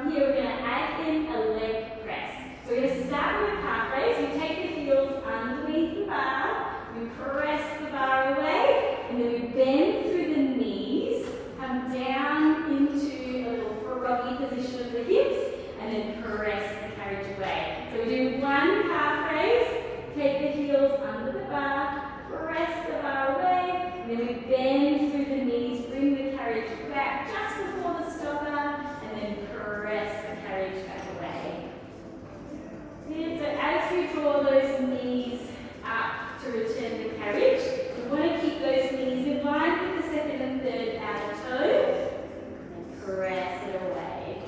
from here, we're going to add in a leg press. So we're going to start with a calf raise. We take the heels underneath the bar, we press the bar away, and then we bend through the knees, come down into a little froggy position of the hips, and then press the carriage away. So we do one calf raise, take the heels under the bar, press the bar away, and then we bend through the knees, bring the carriage back just before the stopper, and then press the carriage back away. So as we draw those knees up to return the carriage, we want to keep those knees in line with the second and third outer toe, and press it away.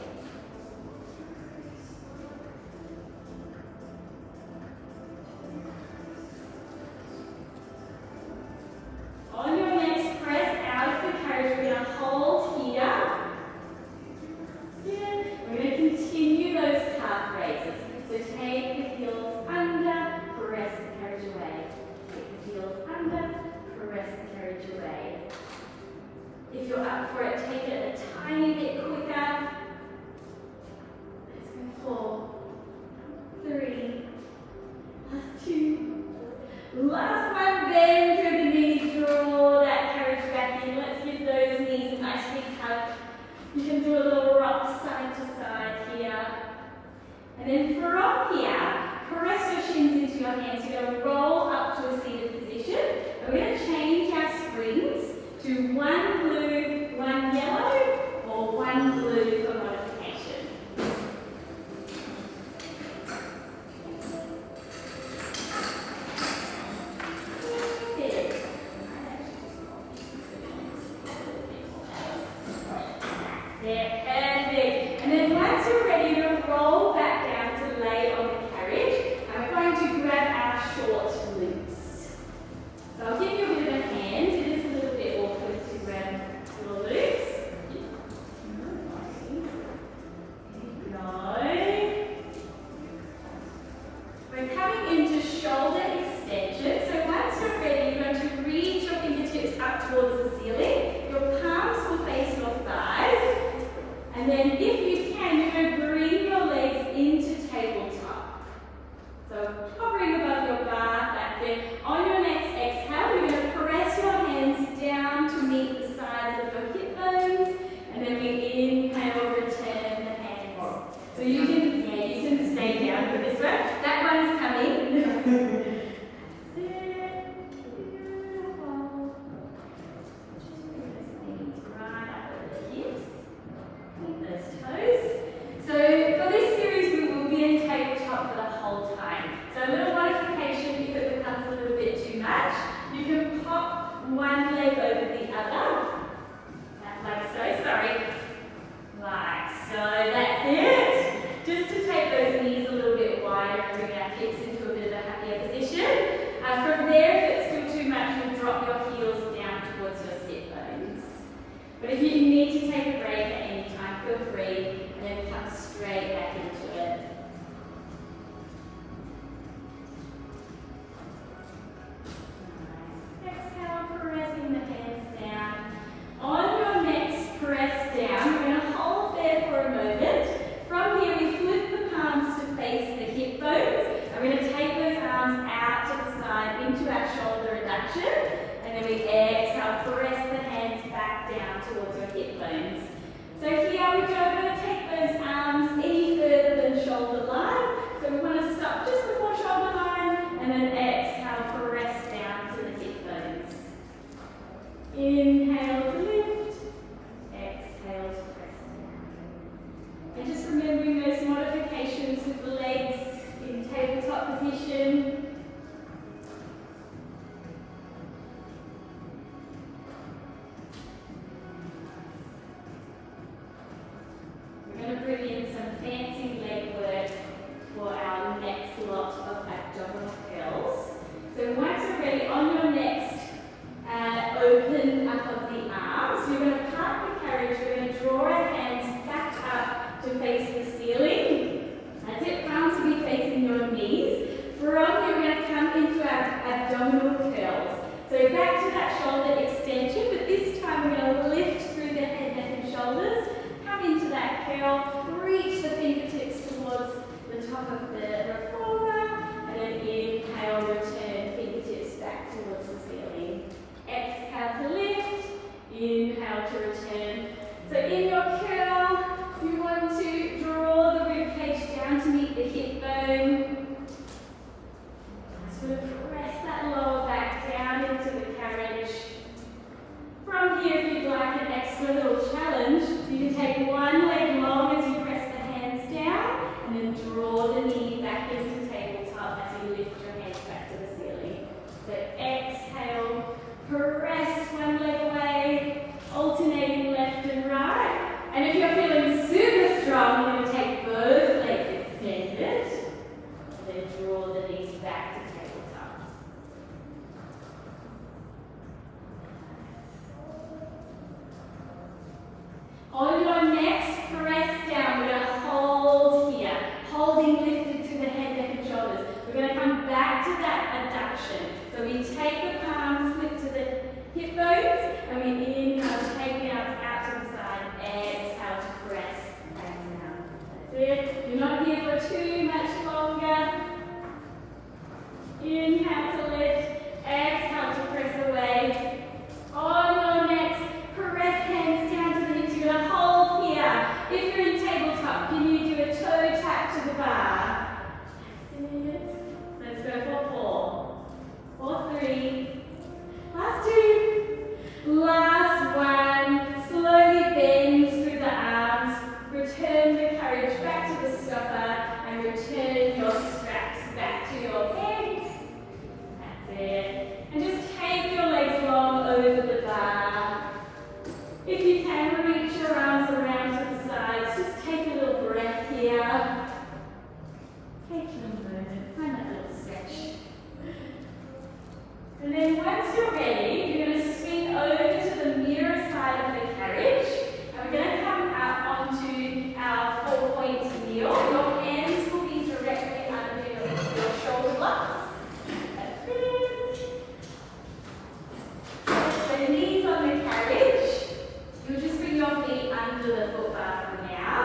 On your next press out of the carriage, we're going to hold here. We're going to continue those calf raises. So take the heels under, press the carriage away. Take the heels under, press the carriage away. If you're up for it, take it a tiny bit quicker. Let's go 4, 3, last 2. Last one, bend through the knees, draw that carriage back in. Let's give those knees a nice big hug. You can do a little rock side to side here. And then from here, press your shins into your hands. You're going to roll up to a seated position. And we're going to change our springs to one blue, one yellow, or one blue for modification. Perfect. And then once you're ready, you're going to roll back down to lay on the carriage. And we're going to grab our short loops. So I'll give you a bit of a hand. It is a little bit awkward to grab little loops. No. We're coming into shoulder extension. So once you're ready, you're going to reach your fingertips up towards the ceiling. Your palms will face your thighs. And then if you can, you're going to bring your legs into tabletop. So hovering above your bar, that's it. On your next exhale, you're going to press your hands down to meet the sides of your hip bones. And then we inhale, return the hands. So you can stay down for this one. That one's coming. That's it. Beautiful. Just bring those knees right up over the hips. Those toes. So for this series we will be in tabletop for the whole time. So a little modification if it becomes a little bit too much. You can pop one leg over the other. Like so, sorry. Like so, that's it. Just to take those knees a little bit wider and bring our hips into a bit of a happier position. From there, if it's still too much, you'll drop your heels down towards your sit bones. But if you need to take a break at any time, feel free, and then come straight back into it. Nice. Exhale, pressing the hands down. On your next press down, we're going to hold there for a moment. From here, we flip the palms to face the hip bones. And we're going to take those arms out to the side into our shoulder reduction. And then we exhale, press the hands back down towards your hip bones. So here we don't want to take those arms any further than shoulder line. So we want to stop just before shoulder line and then exhale, press down to the hip bones. Inhale to lift, exhale to press down. And just remembering those modifications with the legs in tabletop position. We're going to bring in some fancy leg work for our next lot of abdominal curls. So once you're ready, on your next open up of the arms, you're going to park the carriage. We're going to draw our hands back up to face the ceiling. That's it, palms will be facing your knees. From here, we're going to come into our abdominal curls. So back to that shoulder extension, but this time we're going to lift through the head, neck and shoulders. Come into that curl, reach top of the reformer, and then inhale, return fingertips back towards the ceiling. Exhale to lift, inhale to return. So in your curl, you want to draw the rib cage down to meet the hip bone. So press that lower back down into the carriage. From here, if you'd like an extra little challenge, you can take one leg long as you press the hands down, and then draw the knee back into tabletop as you lift your hands back to the ceiling. So exhale, press one leg away, alternating left and right. And if you're feeling super strong, you're going to take both legs extended, and then draw the knees back to tabletop. On your next press down, we're going to hold here, holding lifted to the head, neck and shoulders. We're going to come back to that adduction. So we take the palms, flip to the hip bones, and we inhale, take the arms out to the side, exhale to press back down. That's it. You're not here for too much longer. Inhale to lift, exhale to press away. On your next, press hands down to the hips. You're going to hold here. If you're in tabletop, can you do a toe tap to the bar? That's it. Let's go for 4, or 3. Last 2. Last 1. Slowly bend through the arms. Return the carriage back to the stopper and return your straps back to your pegs. That's it. And just take your legs long over the bar. If you can, reach your arms around to the sides. Just take a little breath here. Take a moment. Find that little stretch. And then once you're ready, you're going to swing over to the mirror side of the carriage. And we're going to come out onto our 4-point kneel. Your hands will be directly under your shoulder blocks. That's it. So knees on the carriage. You'll just bring your feet under the foot bar for now.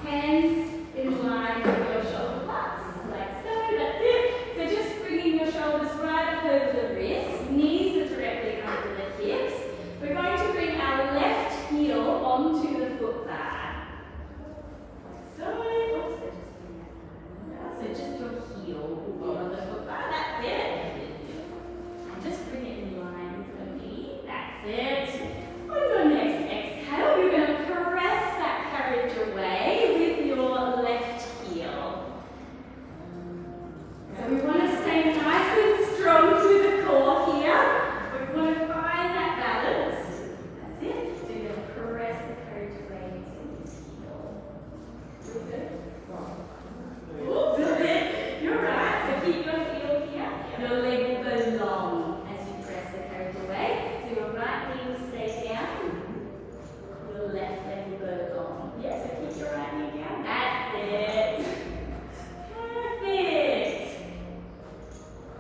Hands in line with your shoulder blocks. Like so, that's it. So just bringing your shoulders right up over the wrists. Knees are directly under the hips. We're going to bring our left heel onto the foot bar. Like so. Oops, so just your heel will be on the foot bar. That's it. And just bring it in line with the knee. That's it. On your next exhale, you're going to press that carriage away with your left heel. So we want to stay nice and strong through the core here. We want to find that balance. That's it. So you're going to press the carriage away using this heel. Good? Oops, that's it. You're right. So keep your heel here. Your leg will go long as you press the carriage away. So your right knee will stay down. Your left leg will go long. Yeah, so keep your right knee down. That's it. Perfect.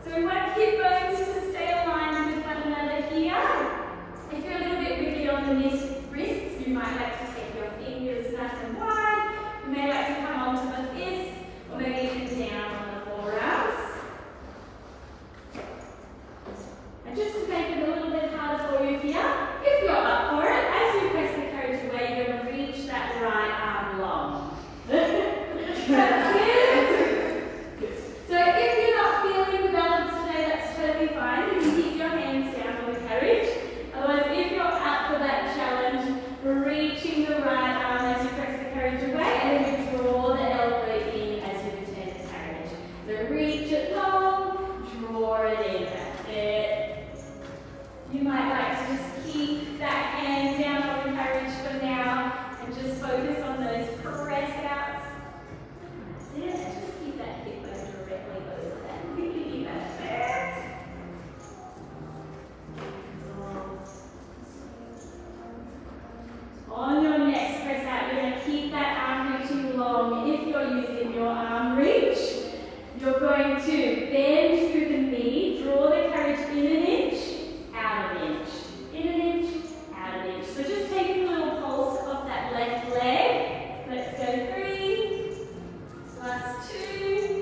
So we want hip bones to stay aligned with one another here. If you're a little bit wiggly on the wrists, you might like to take your fingers nice and wide. You may like to come onto the fists, or maybe even down on the forearms. And just to make it a little bit harder for you here, if you're up for it, as you press the carriage away, you're going to reach that right arm long. That's it. So if you're not feeling the balance today, that's totally fine. You can keep your hands down on the carriage. Otherwise, if you're up for that challenge, reaching the right arm as you press the carriage away, and then you draw the elbow in as you return the carriage. So reach it long, draw it in. That's it. You might like to just keep that hand down on the carriage for now and just focus on those press outs. That's it. And just keep that hip bone directly over that knee. That's it. On your next press out, you're going to keep that arm reaching long. If you're using your arm reach, you're going to bend through the knee, draw the carriage in an inch, out an inch, in an inch, out an inch. So just taking a little pulse of that left leg. Let's go 3, last 2,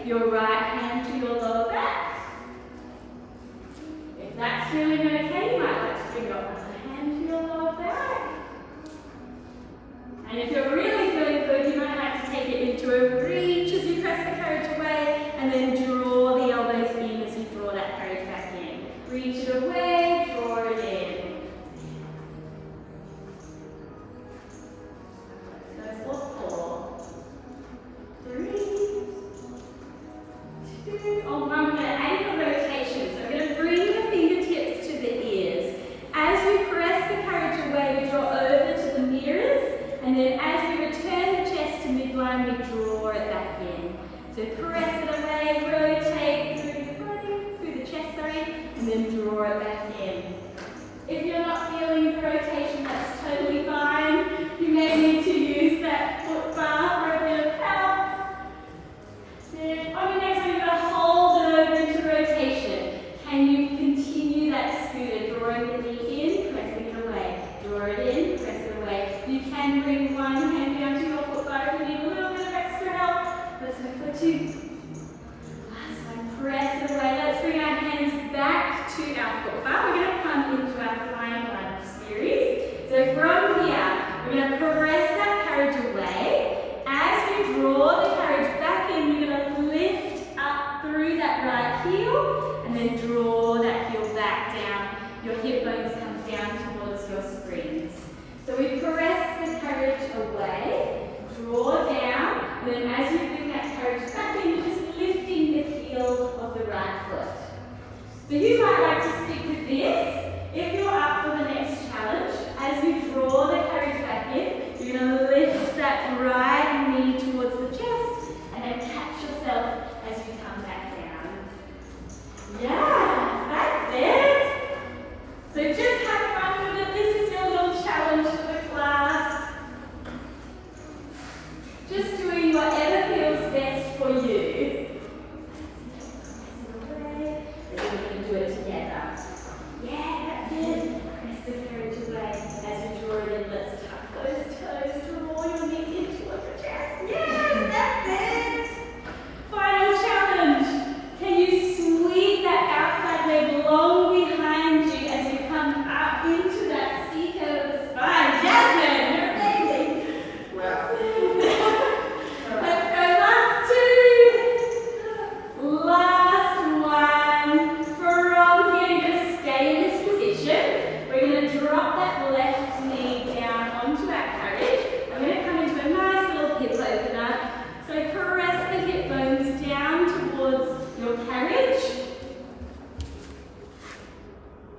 your right hand to your lower back. If that's feeling okay, you might like to bring your other hand to your lower back. And if you're really feeling good, you might like to take it into a reach as you press the carriage away, and then draw the elbows in as you draw that carriage back in. Reach it away, draw it in. Let's go for 4, 3, 2, oh, I'm going to add a rotation. So I'm going to bring the fingertips to the ears. As we press the carriage away, we draw over to the mirrors. And then as we return the chest to midline, we draw it back in. So press it away, rotate through the body, through the chest, and then draw it back in. If you're not feeling the rotation, that's totally fine. You may need to use that foot bar for a bit of help. So on your next one, you're going to hold it over into rotation. Can you continue that scooter, drawing the knee in, pressing it away, draw it in, press it away. You can bring one hand down to your foot bar if you need a little bit of extra help. Let's go for 2. Last one, press it away. Let's bring our hands back to our foot bar. We're going to come into our flying lunge series. So from here, we're going to press that carriage away. As we draw the carriage back in, you're going to lift up through that right heel and then draw that heel back down. Your hip bones come down towards your springs. So we press the carriage away, draw down, and then as you bring that carriage back in, you're just lifting the heel of the right foot. So you might like to